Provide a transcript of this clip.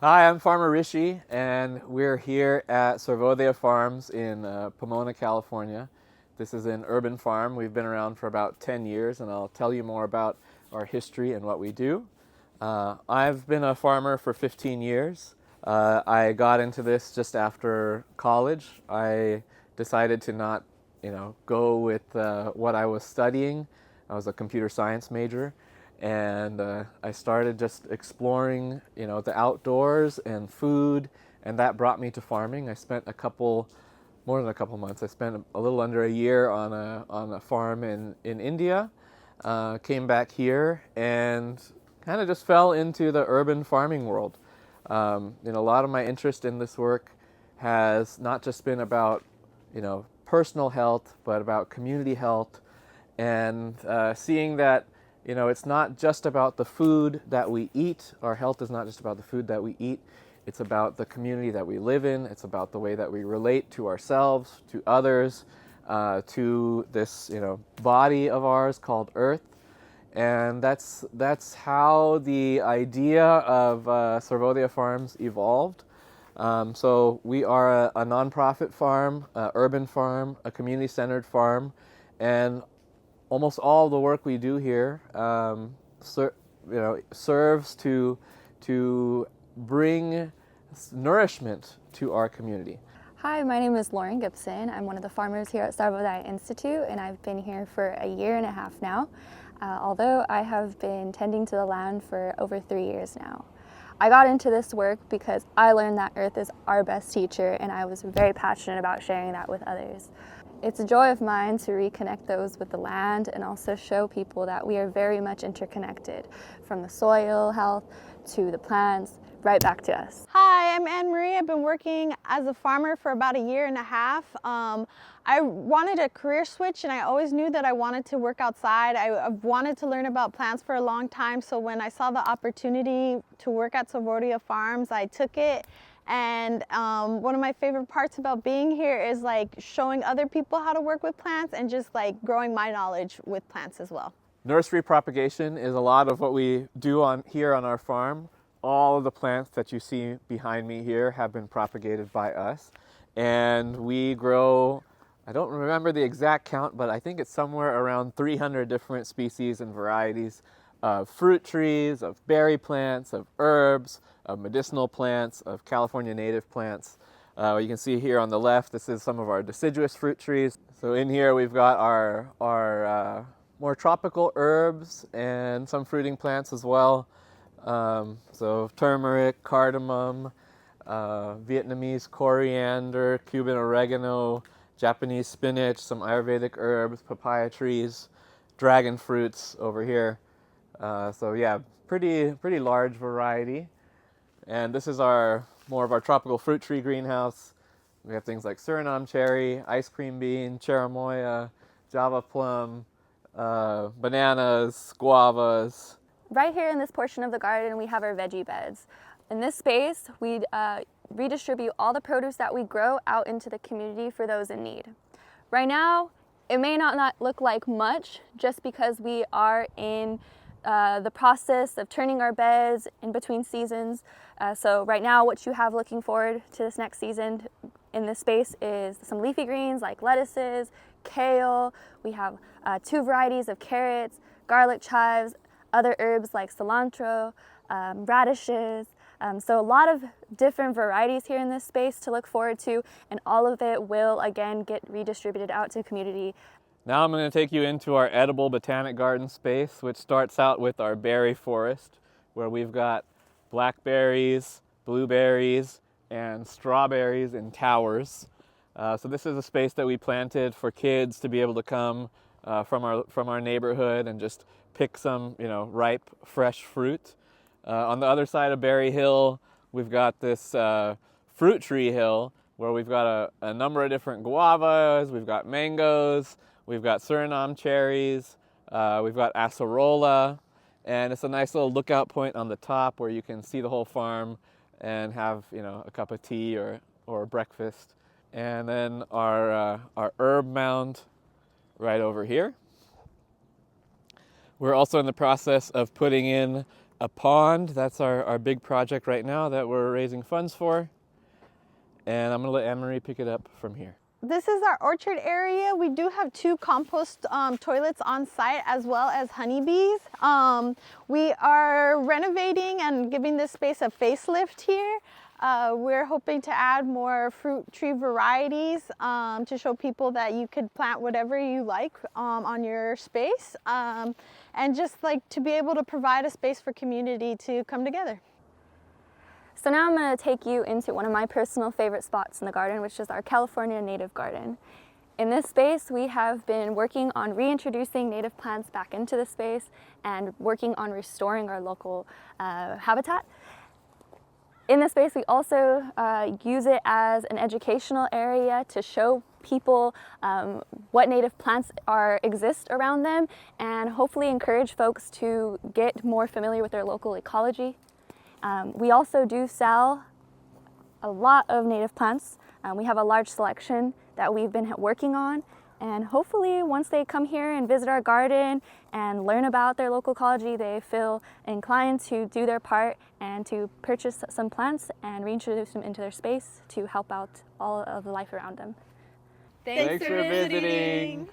Hi, I'm Farmer Rishi, and we're here at Sarvodaya Farms in Pomona, California. This is an urban farm. We've been around for about 10 years, and I'll tell you more about our history and what we do. I've been a farmer for 15 years. I got into this just after college. I decided to not, go with what I was studying. I was a computer science major, and I started just exploring, the outdoors and food, and that brought me to farming. I spent more than a couple months. I spent a little under a year on a farm in India. Came back here and kind of just fell into the urban farming world. A lot of my interest in this work has not just been about, personal health, but about community health, and seeing that, it's not just about the food that we eat. Our health is not just about the food that we eat. It's about the community that we live in. It's about the way that we relate to ourselves, to others, to this, body of ours called Earth. And that's how the idea of Sarvodaya Farms evolved. So we are a nonprofit farm, urban farm, a community-centered farm, and almost all the work we do here, serves to bring nourishment to our community. Hi, my name is Lauren Gibson. I'm one of the farmers here at Sarvodaya Institute, and I've been here for a year and a half now, although I have been tending to the land for over 3 years now. I got into this work because I learned that Earth is our best teacher, and I was very passionate about sharing that with others. It's a joy of mine to reconnect those with the land and also show people that we are very much interconnected, from the soil health to the plants, right back to us. Hi, I'm Anne Marie. I've been working as a farmer for about a year and a half. I wanted a career switch, and I always knew that I wanted to work outside. I wanted to learn about plants for a long time, so when I saw the opportunity to work at Sarvodaya Farms, I took it. And one of my favorite parts about being here is like showing other people how to work with plants and just like growing my knowledge with plants as well. Nursery propagation is a lot of what we do here on our farm. All of the plants that you see behind me here have been propagated by us, and we grow, I don't remember the exact count, but I think it's somewhere around 300 different species and varieties of fruit trees, of berry plants, of herbs, of medicinal plants, of California native plants. You can see here on the left, this is some of our deciduous fruit trees. So in here we've got our more tropical herbs and some fruiting plants as well. So turmeric, cardamom, Vietnamese coriander, Cuban oregano, Japanese spinach, some Ayurvedic herbs, papaya trees, dragon fruits over here. So yeah, pretty large variety. And this is more of our tropical fruit tree greenhouse. We have things like Suriname cherry, ice cream bean, cherimoya, Java plum, bananas, guavas. Right here in this portion of the garden, we have our veggie beds. In this space, we redistribute all the produce that we grow out into the community for those in need. Right now, it may not look like much just because we are in the process of turning our beds in between seasons. So right now, what you have looking forward to this next season in this space is some leafy greens like lettuces, kale. We have 2 varieties of carrots, garlic chives, other herbs like cilantro, radishes. So a lot of different varieties here in this space to look forward to, and all of it will again get redistributed out to the community. Now I'm going to take you into our edible botanic garden space, which starts out with our berry forest, where we've got blackberries, blueberries, and strawberries in towers. So this is a space that we planted for kids to be able to come from our neighborhood and just pick some, ripe, fresh fruit. On the other side of Berry Hill, we've got this fruit tree hill where we've got a number of different guavas, we've got mangoes, we've got Suriname cherries, we've got acerola, and it's a nice little lookout point on the top where you can see the whole farm and have, a cup of tea or breakfast. And then our herb mound right over here. We're also in the process of putting in a pond. That's our big project right now that we're raising funds for. And I'm going to let Anne-Marie pick it up from here. This is our orchard area. We do have 2 compost toilets on site as well as honeybees. We are renovating and giving this space a facelift here. We're hoping to add more fruit tree varieties to show people that you could plant whatever you like on your space, and just like to be able to provide a space for community to come together. So now I'm going to take you into one of my personal favorite spots in the garden, which is our California native garden. In this space, we have been working on reintroducing native plants back into the space and working on restoring our local habitat. In this space, we also use it as an educational area to show people what native plants exist around them, and hopefully encourage folks to get more familiar with their local ecology. We also do sell a lot of native plants. We have a large selection that we've been working on, and hopefully once they come here and visit our garden and learn about their local ecology, they feel inclined to do their part and to purchase some plants and reintroduce them into their space to help out all of the life around them. Thanks for visiting.